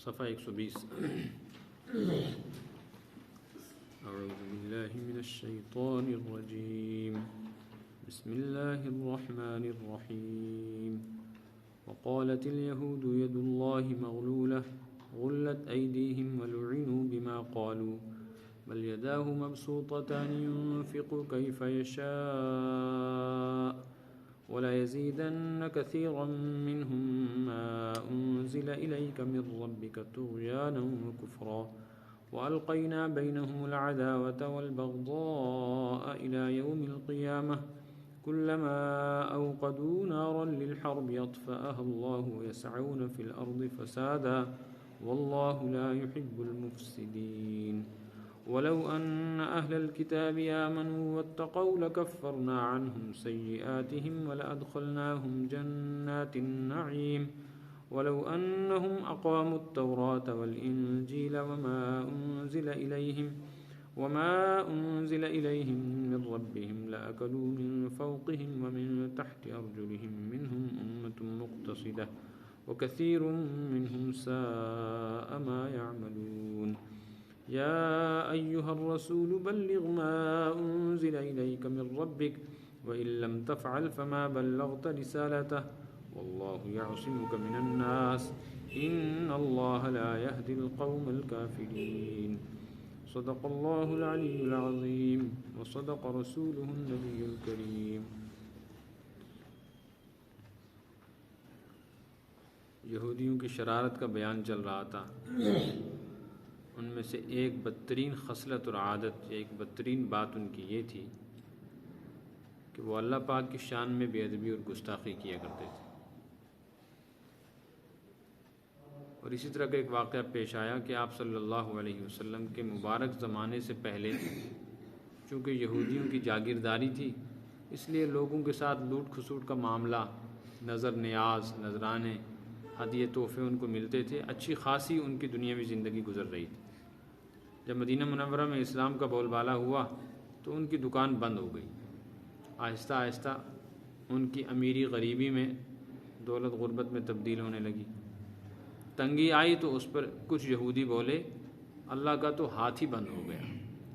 صفحہ 120. اعوذ باللہ من الشیطان الرجیم. بسم اللہ الرحمن الرحیم. وقالت اليهود يد الله مغلولة غلت أيديهم ولعنوا بما قالوا بل يداه مبسوطتان ينفق كيف يشاء ولا يزيدن كثيرا منهم ما أنزل إليك من ربك طغيانا وكفرا وألقينا بينهم العداوة والبغضاء إلى يوم القيامة كلما أوقدوا نارا للحرب يطفأها الله ويسعون في الأرض فسادا والله لا يحب المفسدين. ولو أن أهل الكتاب آمنوا واتقوا لكفرنا عنهم سيئاتهم ولأدخلناهم جنات النعيم ولو أنهم أقاموا التوراة والإنجيل وما أنزل إليهم من ربهم لأكلوا من فوقهم ومن تحت أرجلهم منهم أمة مقتصدة وكثير منهم ساء ما يعملون. يا أيها الرسول بلغ ما أنزل إليك من ربك وإن لم تفعل فما بلغت رسالته والله يعصمك من الناس إن الله لا يهدي القوم الكافرين. صدق الله العلي العظيم وصدق رسوله النبي الكريم. یہودیوں کی شرارت کا بیان چل رہا تھا. ان میں سے ایک بدترین خصلت اور عادت یا ایک بدترین بات ان کی یہ تھی کہ وہ اللہ پاک کی شان میں بے ادبی اور گستاخی کیا کرتے تھے. اور اسی طرح کا ایک واقعہ پیش آیا کہ آپ صلی اللہ علیہ وسلم کے مبارک زمانے سے پہلے چونکہ یہودیوں کی جاگیرداری تھی اس لیے لوگوں کے ساتھ لوٹ کھسوٹ کا معاملہ، نظر نیاز، نذرانے، ہدیے تحفے ان کو ملتے تھے. اچھی خاصی ان کی دنیاوی زندگی گزر رہی تھی. جب مدینہ منورہ میں اسلام کا بول بالا ہوا تو ان کی دکان بند ہو گئی. آہستہ آہستہ ان کی امیری غریبی میں، دولت غربت میں تبدیل ہونے لگی. تنگی آئی تو اس پر کچھ یہودی بولے اللہ کا تو ہاتھ ہی بند ہو گیا.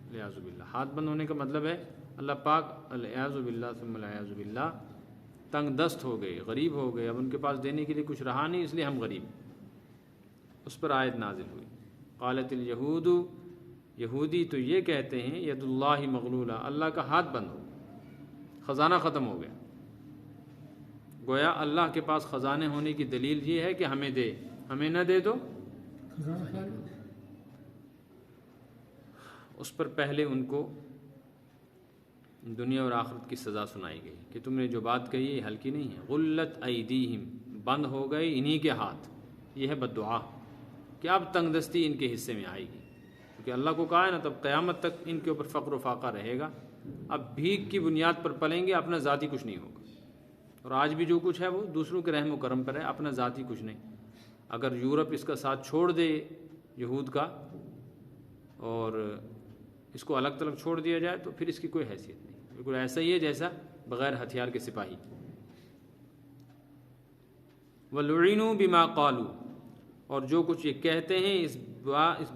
والعیاذ باللہ. ہاتھ بند ہونے کا مطلب ہے اللہ پاک والعیاذ باللہ ثم والعیاذ باللہ تنگ دست ہو گئے، غریب ہو گئے. اب ان کے پاس دینے کے لیے کچھ رہا نہیں، اس لیے ہم غریب. اس پر آیت نازل ہوئی. قالت الیہود، یہودی تو یہ کہتے ہیں ید اللہ مغلولہ، اللہ کا ہاتھ بند ہو، خزانہ ختم ہو گیا. گویا اللہ کے پاس خزانے ہونے کی دلیل یہ ہے کہ ہمیں دے، ہمیں نہ دے تو اس پر پہلے ان کو دنیا اور آخرت کی سزا سنائی گئی کہ تم نے جو بات کہی یہ ہلکی نہیں ہے. غلت ایدیہم، بند ہو گئے انہی کے ہاتھ. یہ ہے بددعا کہ اب تنگ دستی ان کے حصے میں آئے گی، کیونکہ اللہ کو کہا ہے نا تب قیامت تک ان کے اوپر فقر و فاقہ رہے گا. اب بھیک کی بنیاد پر پلیں گے، اپنا ذاتی کچھ نہیں ہوگا. اور آج بھی جو کچھ ہے وہ دوسروں کے رحم و کرم پر ہے، اپنا ذاتی کچھ نہیں. اگر یورپ اس کا ساتھ چھوڑ دے یہود کا اور اس کو الگ تلگ چھوڑ دیا جائے تو پھر اس کی کوئی حیثیت نہیں. بالکل ایسا ہی ہے جیسا بغیر ہتھیار کے سپاہی. وَلُعِنُوا بِمَا قَالُوا، اور جو کچھ یہ کہتے ہیں اس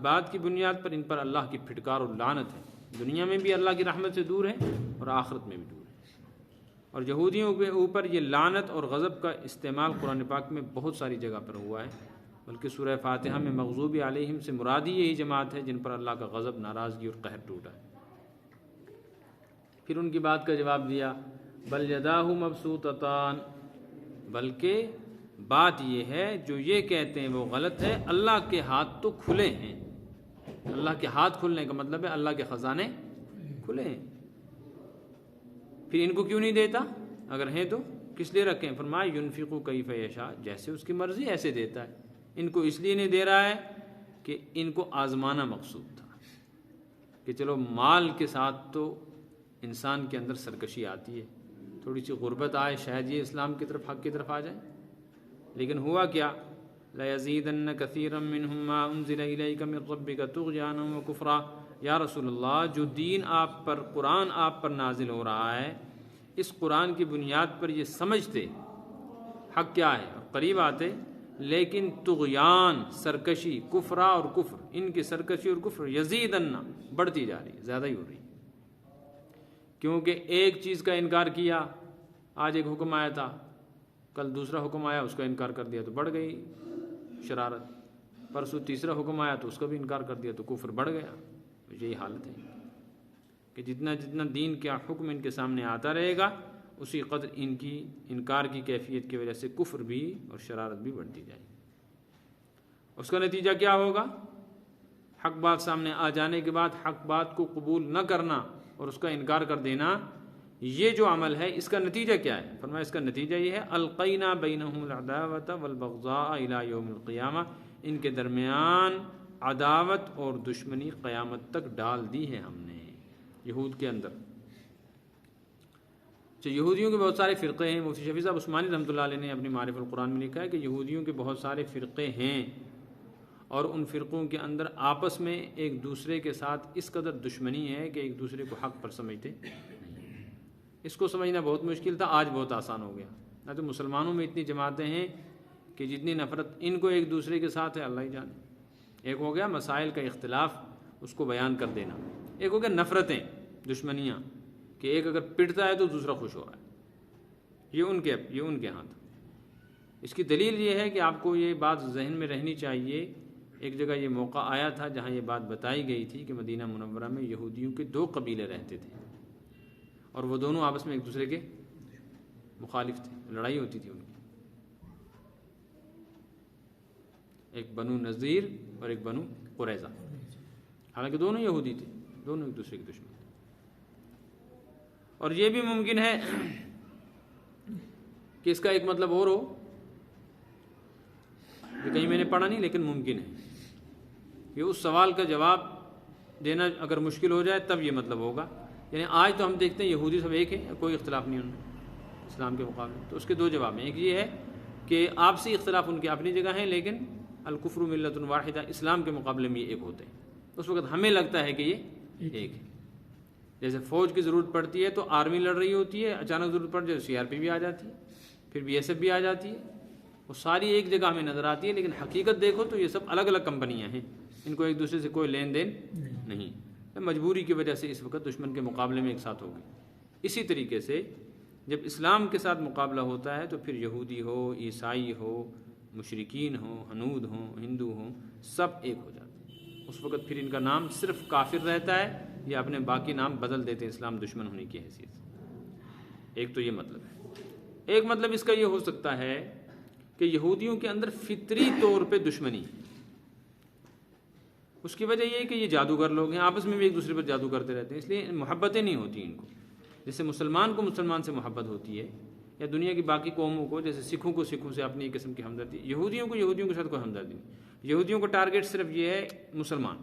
بات کی بنیاد پر ان پر اللہ کی پھٹکار اور لعنت ہے. دنیا میں بھی اللہ کی رحمت سے دور ہے اور آخرت میں بھی دور ہے. اور یہودیوں کے اوپر یہ لعنت اور غضب کا استعمال قرآن پاک میں بہت ساری جگہ پر ہوا ہے، بلکہ سورہ فاتحہ میں مغضوب علیہم سے مرادی یہی جماعت ہے جن پر اللہ کا غضب، ناراضگی اور قہر ٹوٹا ہے. پھر ان کی بات کا جواب دیا بل یداہ مبسوطتان، بلکہ بات یہ ہے جو یہ کہتے ہیں وہ غلط ہے. اللہ کے ہاتھ تو کھلے ہیں. اللہ کے ہاتھ کھلنے کا مطلب ہے اللہ کے خزانے کھلے ہیں. پھر ان کو کیوں نہیں دیتا؟ اگر ہیں تو کس لیے رکھیں؟ فرمایا ینفق کیف یشاء، جیسے اس کی مرضی ایسے دیتا ہے. ان کو اس لیے نہیں دے رہا ہے کہ ان کو آزمانا مقصود تھا کہ چلو مال کے ساتھ تو انسان کے اندر سرکشی آتی ہے، تھوڑی سی غربت آئے، شاید یہ اسلام کی طرف، حق کی طرف آ جائے. لیکن ہوا کیا؟ لَيَزِيدَنَّ كَثِيرًا مِّنْهُمْ مَا أُنزِلَ إِلَيْكَ مِن رَّبِّكَ طُغْيَانًا وَكُفْرًا. یا رسول اللہ، جو دین آپ پر، قرآن آپ پر نازل ہو رہا ہے، اس قرآن کی بنیاد پر یہ سمجھتے حق کیا ہے اور قریب آتے لیکن طغیان سرکشی کفرا اور کفر ان کی سرکشی اور کفر یزیدن بڑھتی جا رہی ہے، زیادہ ہی ہو رہی ہے، کیونکہ ایک چیز کا انکار کیا، آج ایک حکم آیا تھا، کل دوسرا حکم آیا اس کا انکار کر دیا تو بڑھ گئی شرارت، پرسوں تیسرا حکم آیا تو اس کا بھی انکار کر دیا تو کفر بڑھ گیا۔ یہی حالت ہے کہ جتنا جتنا دین کا حکم ان کے سامنے آتا رہے گا اسی قدر ان کی انکار کی کیفیت کی وجہ سے کفر بھی اور شرارت بھی بڑھتی جائے گی۔ اس کا نتیجہ کیا ہوگا؟ حق بات سامنے آ جانے کے بعد حق بات کو قبول نہ کرنا اور اس کا انکار کر دینا، یہ جو عمل ہے اس کا نتیجہ کیا ہے؟ فرمایا اس کا نتیجہ یہ ہے القینا بینہم العداوۃ والبغضاء الی یوم القیامہ، ان کے درمیان عداوت اور دشمنی قیامت تک ڈال دی ہے ہم نے یہود کے اندر۔ یہودیوں کے بہت سارے فرقے ہیں، مفتی شفیع صاحب عثمانی رحمۃ اللہ علیہ نے اپنی معارف القرآن میں لکھا ہے کہ یہودیوں کے بہت سارے فرقے ہیں اور ان فرقوں کے اندر آپس میں ایک دوسرے کے ساتھ اس قدر دشمنی ہے کہ ایک دوسرے کو حق پر سمجھتے نہیں۔ اس کو سمجھنا بہت مشکل تھا، آج بہت آسان ہو گیا۔ نہ تو مسلمانوں میں اتنی جماعتیں ہیں کہ جتنی نفرت ان کو ایک دوسرے کے ساتھ ہے اللہ ہی جانے۔ ایک ہو گیا مسائل کا اختلاف اس کو بیان کر دینا، ایک ہو گیا نفرتیں دشمنیاں کہ ایک اگر پٹتا ہے تو دوسرا خوش ہو رہا ہے، یہ ان کے ہاتھ۔ اس کی دلیل یہ ہے کہ آپ کو یہ بات ذہن میں رہنی چاہیے، ایک جگہ یہ موقع آیا تھا جہاں یہ بات بتائی گئی تھی کہ مدینہ منورہ میں یہودیوں کے 2 قبیلے رہتے تھے اور وہ دونوں آپس میں ایک دوسرے کے مخالف تھے، لڑائی ہوتی تھی ان کی، ایک بنو نذیر اور ایک بنو قریظہ، حالانکہ دونوں یہودی تھے، دونوں ایک دوسرے کے دشمن تھے۔ اور یہ بھی ممکن ہے کہ اس کا ایک مطلب اور ہو جو کہیں میں نے پڑھا نہیں لیکن ممکن ہے کہ اس سوال کا جواب دینا اگر مشکل ہو جائے تب یہ مطلب ہوگا، یعنی آج تو ہم دیکھتے ہیں یہودی سب ایک ہیں، کوئی اختلاف نہیں ان میں اسلام کے مقابلے، تو اس کے 2 جواب ہیں۔ ایک یہ ہے کہ آپسی اختلاف ان کی اپنی جگہ ہیں لیکن الکفر ملت واحدہ، اسلام کے مقابلے میں یہ ایک ہوتے ہیں، اس وقت ہمیں لگتا ہے کہ یہ ایک ہے۔ جیسے فوج کی ضرورت پڑتی ہے تو آرمی لڑ رہی ہوتی ہے، اچانک ضرورت پڑ جائے تو CRP بھی آ جاتی ہے، پھر BSF بھی آ جاتی ہے، وہ ساری ایک جگہ ہمیں نظر آتی ہے، لیکن حقیقت دیکھو تو یہ سب الگ الگ کمپنیاں ہیں، ان کو ایک دوسرے سے کوئی لین دین نہیں، مجبوری کی وجہ سے اس وقت دشمن کے مقابلے میں ایک ساتھ ہوگی۔ اسی طریقے سے جب اسلام کے ساتھ مقابلہ ہوتا ہے تو پھر یہودی ہو، عیسائی ہو، مشرکین ہوں، ہنود ہوں، ہندو ہوں، سب ایک ہو جاتے ہیں۔ اس وقت پھر ان کا نام صرف کافر رہتا ہے یا اپنے باقی نام بدل دیتے ہیں اسلام دشمن ہونے کی حیثیت سے۔ ایک تو یہ مطلب ہے۔ ایک مطلب اس کا یہ ہو سکتا ہے کہ یہودیوں کے اندر فطری طور پہ دشمنی ہے، اس کی وجہ یہ ہے کہ یہ جادوگر لوگ ہیں، آپس میں بھی ایک دوسرے پر جادو کرتے رہتے ہیں، اس لیے محبتیں نہیں ہوتی ان کو، جیسے مسلمان کو مسلمان سے محبت ہوتی ہے یا دنیا کی باقی قوموں کو، جیسے سکھوں کو سکھوں سے اپنی ایک قسم کی ہمدردی، یہودیوں کو یہودیوں کے ساتھ کوئی ہمدردی نہیں۔ یہودیوں کا ٹارگیٹ صرف یہ ہے مسلمان،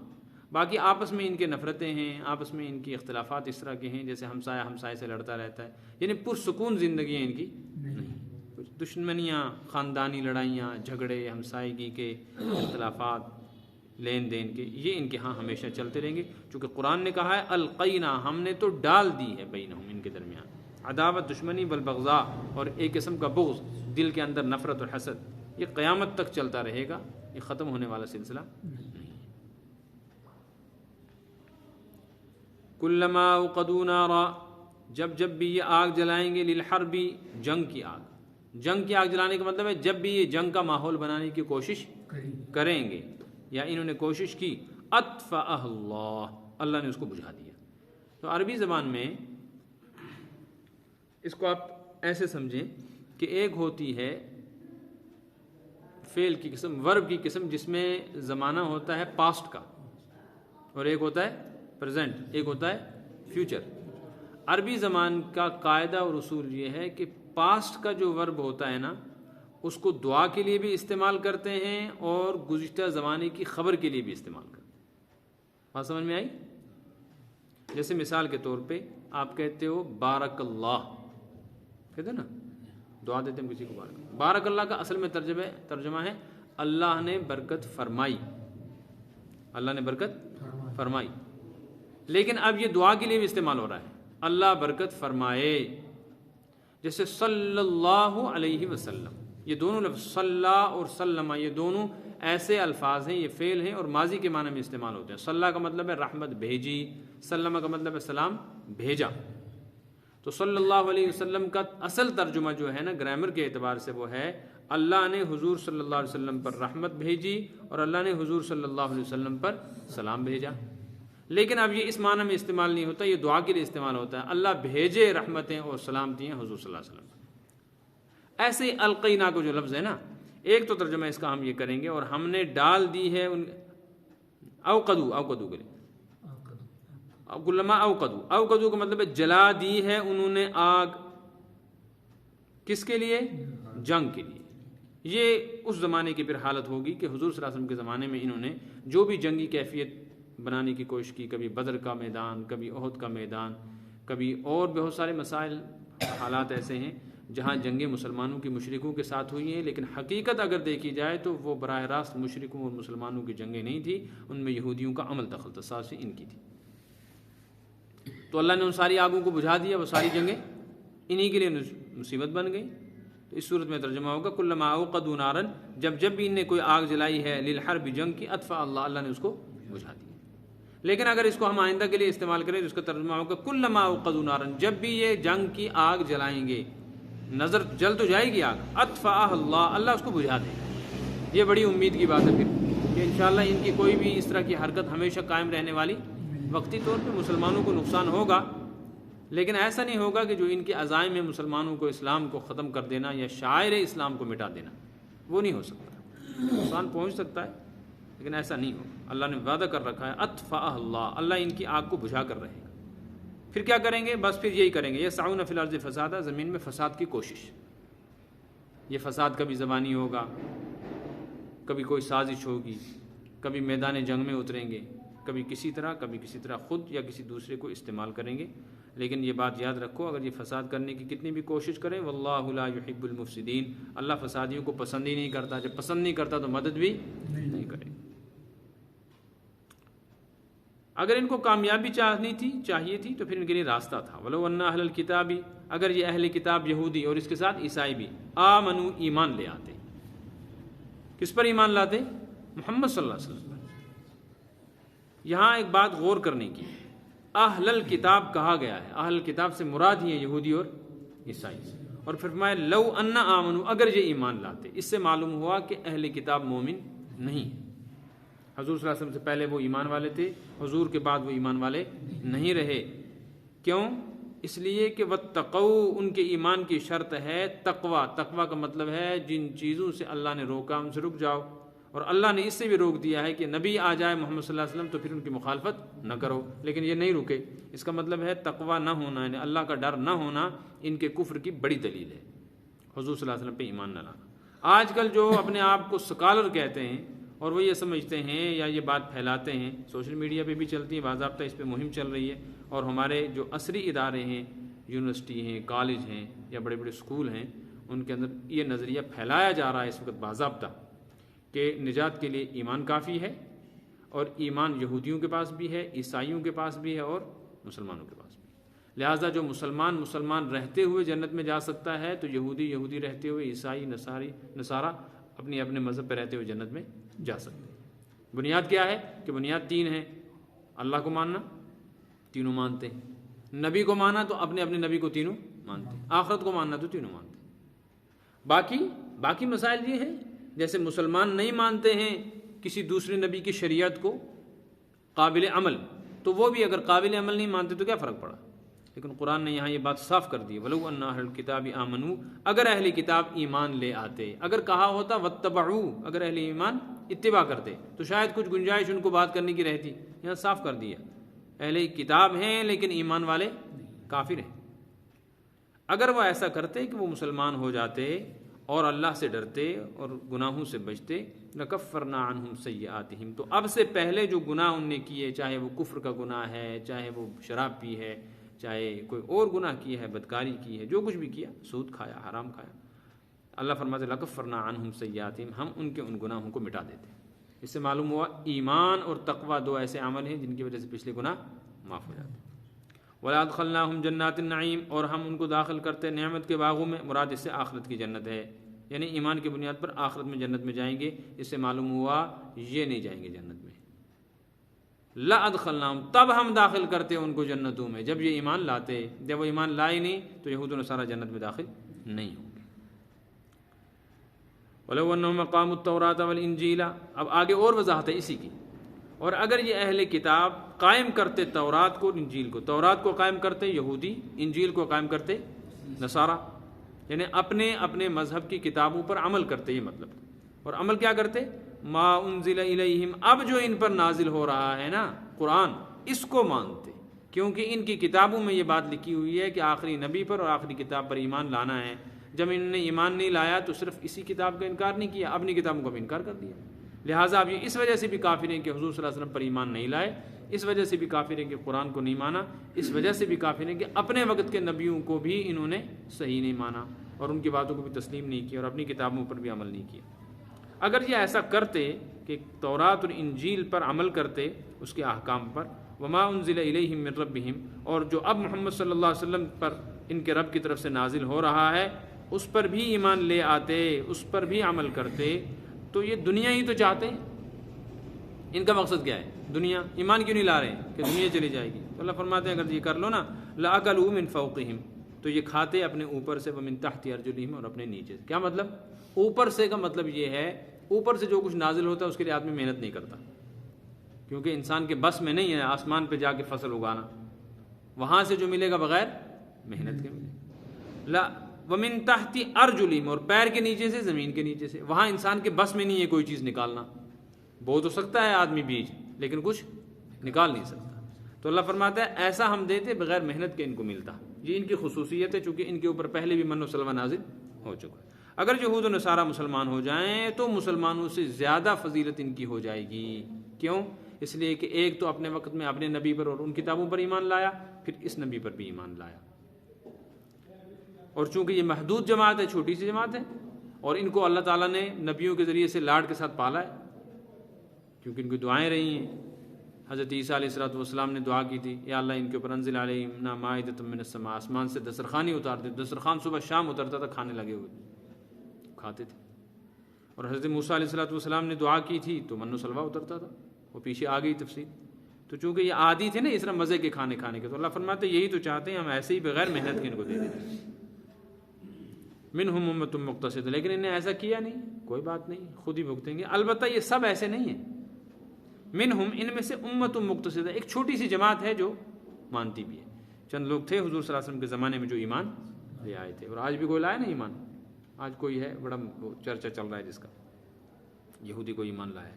باقی آپس میں ان کے نفرتیں ہیں، آپس میں ان کی اختلافات اس طرح کے ہیں جیسے ہمسایہ ہمسائے سے لڑتا رہتا ہے، یعنی پرسکون زندگی ہے ان کی نہیں، کچھ دشمنیاں، خاندانی لڑائیاں، جھگڑے، ہمسائیگی کے اختلافات، لین دین کے، یہ ان کے ہاں ہمیشہ چلتے رہیں گے، چونکہ قرآن نے کہا ہے القینا، ہم نے تو ڈال دی ہے بینہم، ان کے درمیان عداوت، دشمنی، والبغضاء، اور ایک قسم کا بغض، دل کے اندر نفرت اور حسد، یہ قیامت تک چلتا رہے گا، یہ ختم ہونے والا سلسلہ نہیں۔ کلما اوقدوا نارا، جب جب بھی یہ آگ جلائیں گے، للحرب، جنگ کی آگ، جنگ کی آگ جلانے کا مطلب ہے جب بھی یہ جنگ کا ماحول بنانے کی کوشش کریں گے یا انہوں نے کوشش کی، اطفأہ اللہ، اللہ نے اس کو بجھا دیا۔ تو عربی زبان میں اس کو آپ ایسے سمجھیں کہ ایک ہوتی ہے فعل کی قسم، ورب کی قسم، جس میں زمانہ ہوتا ہے پاسٹ کا اور ایک ہوتا ہے پریزنٹ، ایک ہوتا ہے فیوچر۔ عربی زبان کا قاعدہ اور اصول یہ ہے کہ پاسٹ کا جو ورب ہوتا ہے نا، اس کو دعا کے لیے بھی استعمال کرتے ہیں اور گزشتہ زمانے کی خبر کے لیے بھی استعمال کرتے ہیں۔ بات سمجھ میں آئی؟ جیسے مثال کے طور پہ آپ کہتے ہو بارک اللہ، کہتے ہیں نا، دعا دیتے ہیں کسی کو بارک اللہ۔ بارک اللہ کا اصل میں ترجمہ ہے اللہ نے برکت فرمائی، اللہ نے برکت فرمائی، لیکن اب یہ دعا کے لیے بھی استعمال ہو رہا ہے، اللہ برکت فرمائے، جیسے صلی اللہ علیہ وسلم، یہ دونوں لفظ صلی اور سلم یہ دونوں ایسے الفاظ ہیں، یہ فعل ہیں اور ماضی کے معنی میں استعمال ہوتے ہیں۔ صلی کا مطلب ہے رحمت بھیجی، سلم کا مطلب ہے سلام بھیجا۔ تو صلی اللہ علیہ وسلم کا اصل ترجمہ جو ہے نا گرامر کے اعتبار سے وہ ہے اللہ نے حضور صلی اللہ علیہ وسلم پر رحمت بھیجی اور اللہ نے حضور صلی اللہ علیہ وسلم پر سلام بھیجا۔ لیکن اب یہ اس معنی میں استعمال نہیں ہوتا، یہ دعا کے لیے استعمال ہوتا ہے، اللہ بھیجے رحمتیں اور سلامتیاں حضور صلی اللہ علیہ وسلم پر۔ ایسے ہی القینا کو جو لفظ ہے نا، ایک تو ترجمہ اس کا ہم یہ کریں گے اور ہم نے ڈال دی ہے اوقدو کریں کلما اوقدو کا مطلب ہے جلا دی ہے انہوں نے آگ، کس کے لیے؟ جنگ کے لیے۔ یہ اس زمانے کی پھر حالت ہوگی کہ حضور صلی اللہ علیہ وسلم کے زمانے میں انہوں نے جو بھی جنگی کیفیت بنانے کی کوشش کی، کبھی بدر کا میدان، کبھی احد کا میدان، کبھی اور بہت سارے مسائل حالات ایسے ہیں جہاں جنگیں مسلمانوں کی مشرکوں کے ساتھ ہوئی ہیں، لیکن حقیقت اگر دیکھی جائے تو وہ براہ راست مشرکوں اور مسلمانوں کی جنگیں نہیں تھی، ان میں یہودیوں کا عمل دخل تھا، سازشیں ان کی تھی۔ تو اللہ نے ان ساری آگوں کو بجھا دیا، وہ ساری جنگیں انہی کے لیے مصیبت بن گئی۔ تو اس صورت میں ترجمہ ہوگا کلما اوقدوا نارا، جب بھی ان نے کوئی آگ جلائی ہے للحرب جنگ کی، اطفأ اللہ نے اس کو بجھا دیا۔ لیکن اگر اس کو ہم آئندہ کے لیے استعمال کریں تو اس کا ترجمہ ہوگا کلما اوقدوا نارا، جب بھی یہ جنگ کی آگ جلائیں گے، نظر جل تو جائے گی آگ، اطفأ اللہ اس کو بجھا دے گا۔ یہ بڑی امید کی بات ہے پھر کہ انشاءاللہ ان کی کوئی بھی اس طرح کی حرکت ہمیشہ قائم رہنے والی، وقتی طور پہ مسلمانوں کو نقصان ہوگا، لیکن ایسا نہیں ہوگا کہ جو ان کے عزائم میں مسلمانوں کو اسلام کو ختم کر دینا یا شاعر اسلام کو مٹا دینا، وہ نہیں ہو سکتا۔ نقصان پہنچ سکتا ہے لیکن ایسا نہیں ہوگا۔ اللہ نے وعدہ کر رکھا ہے اطفأ اللہ ان کی آگ کو بجھا کر رہے گا۔ پھر کیا کریں گے؟ بس پھر یہی کریں گے، یسعون فی الارض فسادا، زمین میں فساد کی کوشش۔ یہ فساد کبھی زبانی ہوگا، کبھی کوئی سازش ہوگی، کبھی میدان جنگ میں اتریں گے، کبھی کسی طرح خود یا کسی دوسرے کو استعمال کریں گے۔ لیکن یہ بات یاد رکھو، اگر یہ فساد کرنے کی کتنی بھی کوشش کریں، واللہ لا یحب المفسدین، اللہ فسادیوں کو پسند ہی نہیں کرتا، جب پسند نہیں کرتا تو مدد بھی نہیں کرے۔ اگر ان کو کامیابی چاہیے تھی تو پھر ان کے لیے راستہ تھا۔ ولو ان اہل الکتاب، اگر یہ اہل کتاب یہودی اور اس کے ساتھ عیسائی بھی آمنو ایمان لے آتے، کس پر ایمان لاتے؟ محمد صلی اللہ علیہ وسلم۔ یہاں ایک بات غور کرنے کی، اہل الکتاب کہا گیا ہے، اہل کتاب سے مراد ہی ہے یہودی اور عیسائی، اور پھر فرمایا لو ان آمنو، اگر یہ ایمان لاتے۔ اس سے معلوم ہوا کہ اہل کتاب مومن نہیں۔ حضور صلی اللہ علیہ وسلم سے پہلے وہ ایمان والے تھے، حضور کے بعد وہ ایمان والے نہیں رہے۔ کیوں؟ اس لیے کہ واتقوا، ان کے ایمان کی شرط ہے تقوی۔ تقوی کا مطلب ہے جن چیزوں سے اللہ نے روکا ان سے رک جاؤ، اور اللہ نے اس سے بھی روک دیا ہے کہ نبی آ جائے محمد صلی اللہ علیہ وسلم تو پھر ان کی مخالفت نہ کرو، لیکن یہ نہیں رکے۔ اس کا مطلب ہے تقوی نہ ہونا، یعنی اللہ کا ڈر نہ ہونا ان کے کفر کی بڑی دلیل ہے، حضور صلی اللہ علیہ وسلم پہ ایمان نہ لانا۔ آج کل جو اپنے آپ کو سکالر کہتے ہیں اور وہ یہ سمجھتے ہیں یا یہ بات پھیلاتے ہیں، سوشل میڈیا پہ بھی چلتی ہے، باضابطہ اس پہ مہم چل رہی ہے، اور ہمارے جو عصری ادارے ہیں، یونیورسٹی ہیں، کالج ہیں یا بڑے بڑے اسکول ہیں، ان کے اندر یہ نظریہ پھیلایا جا رہا ہے اس وقت باضابطہ کہ نجات کے لیے ایمان کافی ہے، اور ایمان یہودیوں کے پاس بھی ہے، عیسائیوں کے پاس بھی ہے اور مسلمانوں کے پاس بھی۔ لہٰذا جو مسلمان رہتے ہوئے جنت میں جا سکتا ہے تو یہودی رہتے ہوئے، عیسائی نصارہ اپنے مذہب پہ رہتے ہوئے جنت میں جا سکتے ہیں۔ بنیاد کیا ہے؟ کہ بنیاد تین ہے، اللہ کو ماننا، تینوں مانتے ہیں، نبی کو ماننا تو اپنے نبی کو تینوں مانتے ہیں، آخرت کو ماننا تو تینوں مانتے ہیں۔ باقی مسائل یہ ہیں، جیسے مسلمان نہیں مانتے ہیں کسی دوسرے نبی کی شریعت کو قابل عمل، تو وہ بھی اگر قابل عمل نہیں مانتے تو کیا فرق پڑا؟ لیکن قرآن نے یہاں یہ بات صاف کر دی، وَلَوْ أَنَّ أَهْلَ الْكِتَابِ آمَنُوا، اگر اہل کتاب ایمان لے آتے، اگر کہا ہوتا وَاتَّبَعُوا، اگر اہل ایمان اتباع کرتے تو شاید کچھ گنجائش ان کو بات کرنے کی رہتی، یہاں صاف کر دیا اہل کتاب ہیں لیکن ایمان والے کافر ہیں۔ اگر وہ ایسا کرتے کہ وہ مسلمان ہو جاتے اور اللہ سے ڈرتے اور گناہوں سے بچتے، لَكَفَّرْنَا عَنْهُمْ سَيِّئَاتِهِمْ، تو اب سے پہلے جو گناہ ان نے کیے، چاہے وہ کفر کا گناہ ہے، چاہے وہ شراب پی ہے، چاہے کوئی اور گناہ کیا ہے، بدکاری کی ہے، جو کچھ بھی کیا، سود کھایا، حرام کھایا، اللہ فرماتے لَكَفَّرْنَا عَنْهُمْ سَيِّئَاتِهِمْ، ہم ان کے ان گناہوں کو مٹا دیتے۔ اس سے معلوم ہوا ایمان اور تقوی دو ایسے عمل ہیں جن کی وجہ سے پچھلے گناہ معاف ہو جاتے ہیں۔ وَلَأَدْخَلْنَاهُمْ جَنَّاتِ النَّعِيمِ، اور ہم ان کو داخل کرتے نعمت کے باغوں میں، مراد اس سے آخرت کی جنت ہے، یعنی ایمان کی بنیاد پر آخرت میں جنت میں جائیں گے، اس سے معلوم ہوا یہ نہیں جائیں گے جنت میں۔ لَأَدْخَلْنَاهُمْ، تب ہم داخل کرتے ان کو جنتوں میں، جب یہ ایمان لاتے۔ جب وہ ایمان لائے نہیں تو یہود و نصارہ جنت میں داخل نہیں ہوں گے۔ وَلَوْ أَنَّهُمْ أَقَامُوا التَّوْرَاةَ وَالْإِنْجِيلَ، اب آگے اور وضاحت ہے اسی کی۔ اور اگر یہ اہل کتاب قائم کرتے تورات کو انجیل کو، تورات کو قائم کرتے یہودی، انجیل کو قائم کرتے نصارہ، یعنی اپنے اپنے مذہب کی کتابوں پر عمل کرتے، یہ مطلب۔ اور عمل کیا کرتے؟ ما انزل الیہم، اب جو ان پر نازل ہو رہا ہے نا قرآن، اس کو مانتے، کیونکہ ان کی کتابوں میں یہ بات لکھی ہوئی ہے کہ آخری نبی پر اور آخری کتاب پر ایمان لانا ہے۔ جب انہوں نے ایمان نہیں لایا تو صرف اسی کتاب کا انکار نہیں کیا، اپنی کتابوں کا بھی انکار کر دیا۔ لہٰذا اب یہ اس وجہ سے بھی کافر ہیں کہ حضور صلی اللہ علیہ وسلم پر ایمان نہیں لائے، اس وجہ سے بھی کافر ہیں کہ قرآن کو نہیں مانا، اس وجہ سے بھی کافر ہیں کہ اپنے وقت کے نبیوں کو بھی انہوں نے صحیح نہیں مانا اور ان کی باتوں کو بھی تسلیم نہیں کیا اور اپنی کتابوں پر بھی عمل نہیں کیا۔ اگر یہ ایسا کرتے کہ تورات اور انجیل پر عمل کرتے، اس کے احکام پر، وما انزل الیہم من ربہم، اور جو اب محمد صلی اللہ علیہ وسلم پر ان کے رب کی طرف سے نازل ہو رہا ہے اس پر بھی ایمان لے آتے، اس پر بھی عمل کرتے، تو یہ دنیا ہی تو چاہتے ہیں۔ ان کا مقصد کیا ہے؟ دنیا۔ ایمان کیوں نہیں لا رہے ہیں کہ دنیا چلی جائے گی؟ تو اللہ فرماتے ہیں اگر یہ کر لو نا، لَأَكَلُوا مِن فَوْقِهِمْ، تو یہ کھاتے اپنے اوپر سے، وَمِن تَحْتِ أَرْجُلِهِمْ، اور اپنے نیچے سے۔ کیا مطلب؟ اوپر سے کا مطلب یہ ہے اوپر سے جو کچھ نازل ہوتا ہے اس کے لیے آدمی محنت نہیں کرتا، کیونکہ انسان کے بس میں نہیں ہے آسمان پہ جا کے فصل اگانا، وہاں سے جو ملے گا بغیر محنت کے ملے لا۔ وَمِن تَحْتِ أَرْجُلِهِمْ، اور پیر کے نیچے سے، زمین کے نیچے سے، وہاں انسان کے بس میں نہیں ہے کوئی چیز نکالنا۔ بو تو سکتا ہے آدمی بیج، لیکن کچھ نکال نہیں سکتا۔ تو اللہ فرماتا ہے ایسا ہم دیتے بغیر محنت کے ان کو ملتا۔ یہ ان کی خصوصیت ہے، چونکہ ان کے اوپر پہلے بھی من و سلوہ نازل ہو چکا ہے۔ اگر یہود و نصارہ مسلمان ہو جائیں تو مسلمانوں سے زیادہ فضیلت ان کی ہو جائے گی۔ کیوں؟ اس لیے کہ ایک تو اپنے وقت میں اپنے نبی پر اور ان کتابوں پر ایمان لایا، پھر اس نبی پر بھی ایمان لایا، اور چونکہ یہ محدود جماعت ہے، چھوٹی سی جماعت ہے، اور ان کو اللہ تعالیٰ نے نبیوں کے ذریعے سے لاڈ کے ساتھ پالا ہے، کیونکہ ان کی دعائیں رہی ہیں۔ حضرت عیسیٰ علیہ السلام نے دعا کی تھی، یا اللہ ان کے اوپر انزل علیہم مائدۃ من السماء، آسمان سے دسترخوان ہی اتار دے۔ دسترخوان صبح شام اترتا تھا، کھانے لگے ہوئے کھاتے تھے۔ اور حضرت موسیٰ علیہ السلام نے دعا کی تھی تو من و سلوہ اترتا تھا، وہ پیچھے آ گئی تفصیل۔ تو چونکہ یہ عادی تھے نا اس طرح مزے کے کھانے کے، تو اللہ فرماتے یہی تو چاہتے ہیں ہم ایسے ہی بغیر محنت کے ان کو دے دیں۔ منہم امۃ مقتصد، لیکن انہیں ایسا کیا نہیں، کوئی بات نہیں، خود ہی بھگتیں گے۔ البتہ یہ سب ایسے نہیں ہیں، منہم، ان میں سے امۃ مقتصد، ایک چھوٹی سی جماعت ہے جو مانتی بھی ہے۔ چند لوگ تھے حضور صلی اللہ علیہ وسلم کے زمانے میں جو ایمان لے آئے تھے، اور آج بھی کوئی لائے نا ایمان۔ آج کوئی ہے بڑا چرچا چل رہا ہے جس کا یہودی کو ایمان لایا ہے۔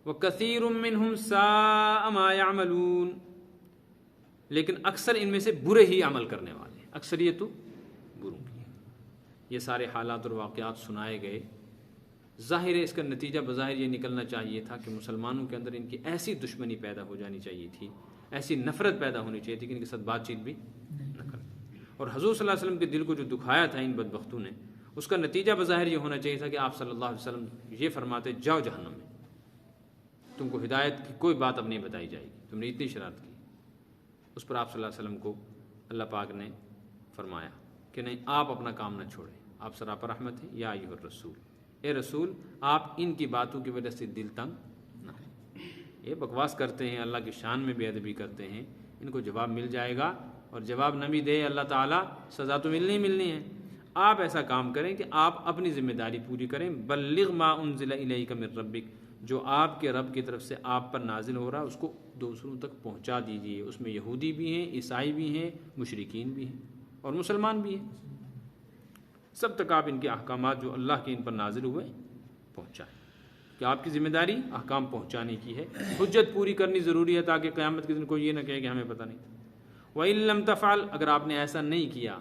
وَكَثِيرٌ مِّنْهُمْ سَاءَ مَا يَعْمَلُونَ، لیکن اکثر ان میں سے برے ہی عمل کرنے والے ہیں، اکثریت تو بروں کی ہے۔ یہ سارے حالات اور واقعات سنائے گئے، ظاہر ہے اس کا نتیجہ بظاہر یہ نکلنا چاہیے تھا کہ مسلمانوں کے اندر ان کی ایسی دشمنی پیدا ہو جانی چاہیے تھی، ایسی نفرت پیدا ہونی چاہیے تھی کہ ان کے ساتھ بات چیت بھی نہ کریں۔ اور حضور صلی اللہ علیہ وسلم کے دل کو جو دکھایا تھا ان بدبختوں نے، اس کا نتیجہ بظاہر یہ ہونا چاہیے تھا کہ آپ صلی اللہ علیہ وسلم یہ فرماتے جاؤ جہنم میں، تم کو ہدایت کی کوئی بات اب نہیں بتائی جائے گی، تم نے اتنی شرارت کی۔ اس پر آپ صلی اللہ علیہ وسلم کو اللہ پاک نے فرمایا کہ نہیں، آپ اپنا کام نہ چھوڑیں، آپ سراپا رحمت ہیں، یا ایھا الرسول، اے رسول آپ ان کی باتوں کی وجہ سے دل تنگ نہ ہو۔ یہ بکواس کرتے ہیں، اللہ کی شان میں بے ادبی کرتے ہیں، ان کو جواب مل جائے گا، اور جواب نہ بھی دے اللہ تعالیٰ، سزا تو ملنی ہے۔ آپ ایسا کام کریں کہ آپ اپنی ذمہ داری پوری کریں، بلغ ما انزل الیک من ربک، جو آپ کے رب کی طرف سے آپ پر نازل ہو رہا ہے اس کو دوسروں تک پہنچا دیجیے۔ اس میں یہودی بھی ہیں، عیسائی بھی ہیں، مشرکین بھی ہیں، اور مسلمان بھی ہیں، سب تک آپ ان کے احکامات جو اللہ کے ان پر نازل ہوئے پہنچائیں، کہ آپ کی ذمہ داری احکام پہنچانے کی ہے، حجت پوری کرنی ضروری ہے تاکہ قیامت کے دن کوئی یہ نہ کہے کہ ہمیں پتہ نہیں۔ وَإِن لَّمْ تَفْعَلْ، اگر آپ نے ایسا نہیں کیا،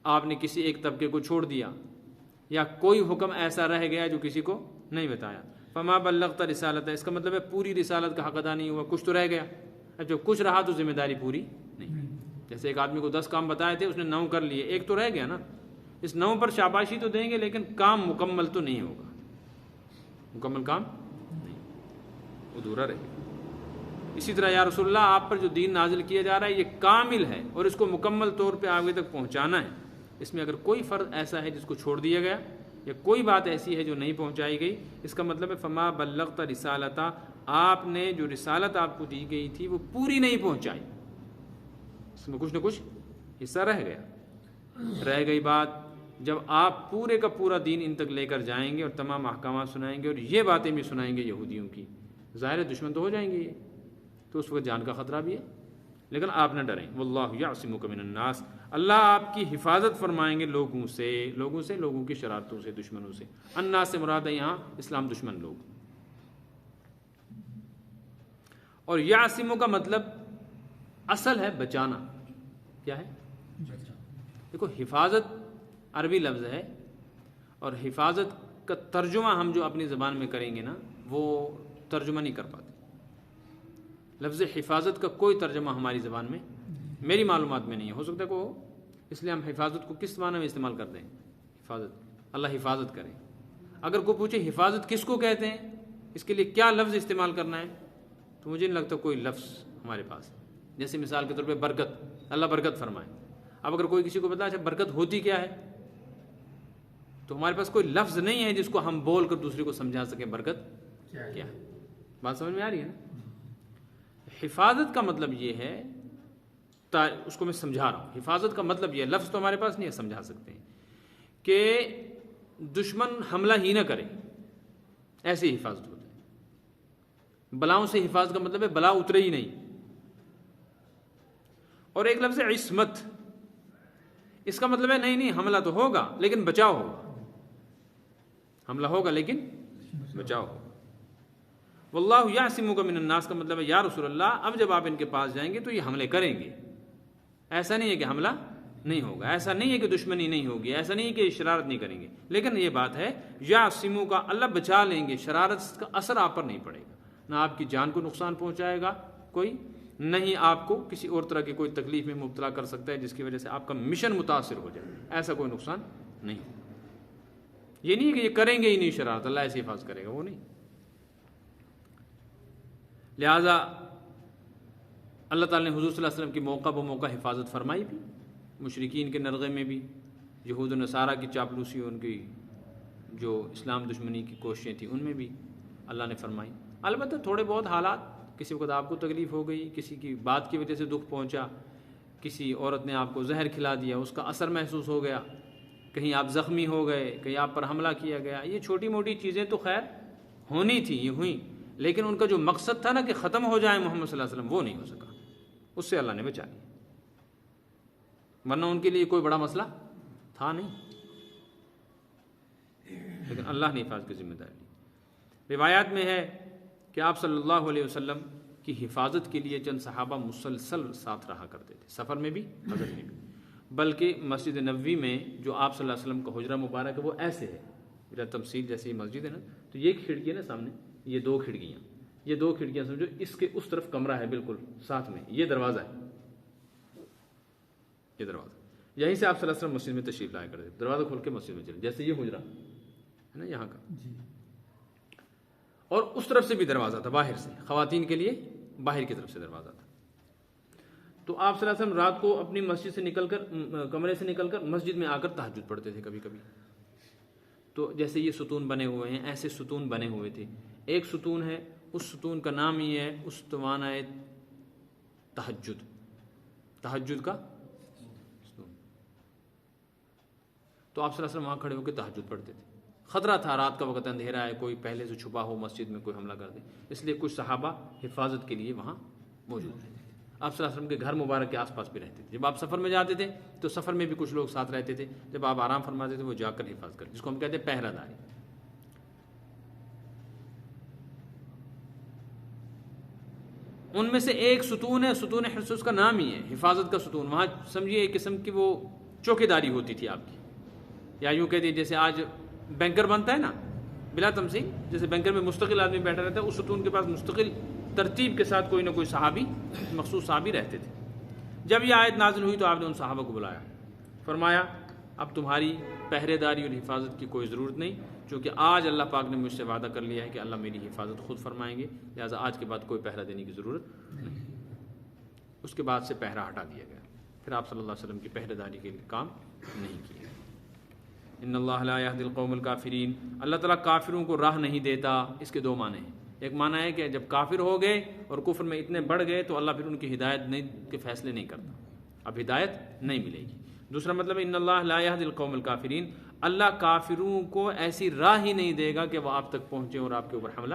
آپ نے کسی ایک طبقے کو چھوڑ دیا، یا کوئی حکم ایسا رہ گیا جو کسی کو نہیں بتایا، فما بلغت رسالت، اس کا مطلب ہے پوری رسالت کا حق ادا نہیں ہوا، کچھ تو رہ گیا۔ جو کچھ رہا تو ذمہ داری پوری نہیں۔ جیسے ایک آدمی کو 10 کام بتائے تھے، اس نے 9 کر لیے، ایک تو رہ گیا نا، اس 9 پر شاباشی تو دیں گے لیکن کام مکمل تو نہیں ہوگا، مکمل کام نہیں، ادھورا رہے گا۔ اسی طرح یا رسول اللہ آپ پر جو دین نازل کیا جا رہا ہے یہ کامل ہے، اور اس کو مکمل طور پہ آگے تک پہنچانا ہے، اس میں اگر کوئی فرض ایسا ہے جس کو چھوڑ دیا گیا یا کوئی بات ایسی ہے جو نہیں پہنچائی گئی، اس کا مطلب ہے فما بلغت رسالتا، آپ نے جو رسالت آپ کو دی گئی تھی وہ پوری نہیں پہنچائی، اس میں کچھ نہ کچھ حصہ رہ گیا۔ رہ گئی بات جب آپ پورے کا پورا دین ان تک لے کر جائیں گے اور تمام احکامات سنائیں گے اور یہ باتیں بھی سنائیں گے یہودیوں کی، ظاہر دشمن تو ہو جائیں گے یہ، تو اس وقت جان کا خطرہ بھی ہے، لیکن آپ نہ ڈریں۔ واللہ یعصمک من الناس، اللہ آپ کی حفاظت فرمائیں گے لوگوں سے، لوگوں کی شرارتوں سے، دشمنوں سے۔ الناس سے مراد ہے یہاں اسلام دشمن لوگ۔ اور یعصمک کا مطلب اصل ہے بچانا، کیا ہے؟ دیکھو حفاظت عربی لفظ ہے، اور حفاظت کا ترجمہ ہم جو اپنی زبان میں کریں گے نا وہ ترجمہ نہیں کر پاتے۔ لفظ حفاظت کا کوئی ترجمہ ہماری زبان میں، میری معلومات میں نہیں ہے، ہو سکتا ہے کہ ہو، اس لیے ہم حفاظت کو کس معنی میں استعمال کرتے ہیں؟ حفاظت، اللہ حفاظت کرے۔ اگر کوئی پوچھے حفاظت کس کو کہتے ہیں، اس کے لیے کیا لفظ استعمال کرنا ہے، تو مجھے نہیں لگتا کوئی لفظ ہمارے پاس، جیسے مثال کے طور پہ برکت، اللہ برکت فرمائے۔ اب اگر کوئی کسی کو بتا اچھا برکت ہوتی کیا ہے، تو ہمارے پاس کوئی لفظ نہیں ہے جس کو ہم بول کر دوسرے کو سمجھا سکیں برکت کیا ہے۔ بات سمجھ میں آ رہی ہے نا؟ حفاظت کا مطلب یہ ہے، اس کو میں سمجھا رہا ہوں، حفاظت کا مطلب یہ ہے، لفظ تو ہمارے پاس نہیں ہے، سمجھا سکتے ہیں کہ دشمن حملہ ہی نہ کرے، ایسی حفاظت ہوتی ہے۔ بلاؤں سے حفاظت کا مطلب ہے بلا اترے ہی نہیں۔ اور ایک لفظ ہے عصمت، اس کا مطلب ہے نہیں حملہ تو ہوگا لیکن بچاؤ ہوگا، حملہ ہوگا لیکن بچاؤ ہوگا۔ واللہ یعصمک من الناس کا مطلب ہے یا رسول اللہ اب جب آپ ان کے پاس جائیں گے تو یہ حملے کریں گے، ایسا نہیں ہے کہ حملہ نہیں ہوگا، ایسا نہیں ہے کہ دشمنی نہیں ہوگی، ایسا نہیں ہے کہ شرارت نہیں کریں گے، لیکن یہ بات ہے یعصمک کا اللہ بچا لیں گے، شرارت کا اثر آپ پر نہیں پڑے گا، نہ آپ کی جان کو نقصان پہنچائے گا کوئی، نہیں آپ کو کسی اور طرح کی کوئی تکلیف میں مبتلا کر سکتا ہے جس کی وجہ سے آپ کا مشن متاثر ہو جائے، ایسا کوئی نقصان نہیں۔ یہ نہیں ہے کہ یہ کریں گے ہی نہیں شرارت، اللہ ایسے حفاظت کرے گا، وہ نہیں۔ لہٰذا اللہ تعالیٰ نے حضور صلی اللہ علیہ وسلم کی موقع بموقع حفاظت فرمائی بھی، مشرکین کے نرغے میں بھی، یہود و نصارہ کی چاپلوسی، ان کی جو اسلام دشمنی کی کوششیں تھیں ان میں بھی اللہ نے فرمائی۔ البتہ تھوڑے بہت حالات، کسی وقت آپ کو تکلیف ہو گئی، کسی کی بات کی وجہ سے دکھ پہنچا، کسی عورت نے آپ کو زہر کھلا دیا، اس کا اثر محسوس ہو گیا، کہیں آپ زخمی ہو گئے، کہیں آپ پر حملہ کیا گیا، یہ چھوٹی موٹی چیزیں تو خیر ہونی تھیں، یہ ہوئیں، لیکن ان کا جو مقصد تھا نا کہ ختم ہو جائے محمد صلی اللہ علیہ وسلم، وہ نہیں ہو سکا، اس سے اللہ نے بچا لیا، ورنہ ان کے لیے کوئی بڑا مسئلہ تھا نہیں، لیکن اللہ نے حفاظت کی ذمہ داری لی۔ روایات میں ہے کہ آپ صلی اللہ علیہ وسلم کی حفاظت کے لیے چند صحابہ مسلسل ساتھ رہا کرتے تھے، سفر میں بھی، حضر میں بھی، بلکہ مسجد نبوی میں جو آپ صلی اللہ علیہ وسلم کا حجرہ مبارک ہے وہ ایسے ہے، میرا تمثیل جیسی مسجد ہے نا، تو یہ کھڑکی ہے نا سامنے، یہ دو کھڑکیاں سمجھو، اس کے اس طرف کمرہ ہے بالکل ساتھ میں، یہ دروازہ ہے، یہ دروازہ، یہیں سے آپ صلی اللہ علیہ وسلم مسجد میں تشریف لایا کرتے تھے، دروازہ کھول کے مسجد میں چلے، جیسے یہ حجرہ ہے نا یہاں کا، اور اس طرف سے بھی دروازہ تھا باہر سے، خواتین کے لیے باہر کی طرف سے دروازہ تھا۔ تو آپ صلی اللہ علیہ وسلم رات کو اپنی مسجد سے نکل کر، کمرے سے نکل کر مسجد میں آ کر تہجد پڑھتے تھے کبھی کبھی۔ تو جیسے یہ ستون بنے ہوئے ہیں، ایسے ستون بنے ہوئے تھے، ایک ستون ہے، اس ستون کا نام ہی ہے استوانہ تہجد، تہجد کا ستون۔ تو آپ صلی اللہ علیہ وسلم وہاں کھڑے ہو کے تہجد پڑھتے تھے، خطرہ تھا رات کا وقت اندھیرا ہے، کوئی پہلے سے چھپا ہو مسجد میں، کوئی حملہ کر دے، اس لیے کچھ صحابہ حفاظت کے لیے وہاں موجود رہتے تھے۔ آپ صلی اللہ علیہ وسلم کے گھر مبارک کے آس پاس بھی رہتے تھے، جب آپ سفر میں جاتے تھے تو سفر میں بھی کچھ لوگ ساتھ رہتے تھے، جب آپ آرام فرماتے تھے وہ جا کر حفاظت کرتے، جس کو ہم کہتے ہیں پہرہ داری۔ ان میں سے ایک ستون ہے، ستون حرس، اس کا نام ہی ہے حفاظت کا ستون، وہاں سمجھیے ایک قسم کی وہ چوکیداری ہوتی تھی آپ کی، یا یوں کہہ دیجیے جیسے آج بینکر بنتا ہے نا بلا تمثیل، جیسے بینکر میں مستقل آدمی بیٹھا رہتا ہے، اس ستون کے پاس مستقل ترتیب کے ساتھ کوئی نہ کوئی صحابی، مخصوص صحابی رہتے تھے۔ جب یہ آیت نازل ہوئی تو آپ نے ان صحابہ کو بلایا، فرمایا اب تمہاری پہرے داری اور حفاظت کی کوئی ضرورت نہیں، چونکہ آج اللہ پاک نے مجھ سے وعدہ کر لیا ہے کہ اللہ میری حفاظت خود فرمائیں گے، لہٰذا آج کے بعد کوئی پہرہ دینے کی ضرورت نہیں۔ اس کے بعد سے پہرہ ہٹا دیا گیا۔ پھر آپ صلی اللہ علیہ وسلم کی پہرے داری کے لیے کام نہیں کیا۔ ان اللہ لا یہدی القوم الکافرین، اللہ تعالیٰ کافروں کو راہ نہیں دیتا۔ اس کے دو معنی ہیں، ایک معنی ہے کہ جب کافر ہو گئے اور کفر میں اتنے بڑھ گئے تو اللہ پھر ان کی ہدایت نہیں کے فیصلے نہیں کرتا، اب ہدایت نہیں ملے گی۔ دوسرا مطلب ان اللہ لا یہدی القوم الکافرین، اللہ کافروں کو ایسی راہ ہی نہیں دے گا کہ وہ آپ تک پہنچیں اور آپ کے اوپر حملہ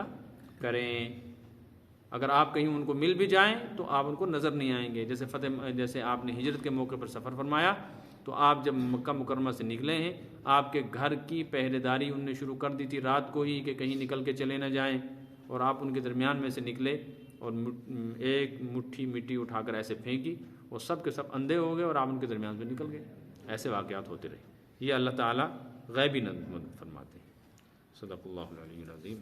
کریں۔ اگر آپ کہیں ان کو مل بھی جائیں تو آپ ان کو نظر نہیں آئیں گے۔ جیسے آپ نے ہجرت کے موقع پر سفر فرمایا تو آپ جب مکہ مکرمہ سے نکلے ہیں، آپ کے گھر کی پہرے داری ان نے شروع کر دی تھی رات کو ہی کہ کہیں نکل کے چلے نہ جائیں، اور آپ ان کے درمیان میں سے نکلے اور ایک مٹھی مٹی اٹھا کر ایسے پھینکی، وہ سب کے سب اندھے ہو گئے اور آپ ان کے درمیان سے نکل گئے۔ ایسے واقعات ہوتے رہے۔ یہ اللہ تعالیٰ غیبی مدد فرماتے ہیں۔ صدق اللہ العلی العظیم۔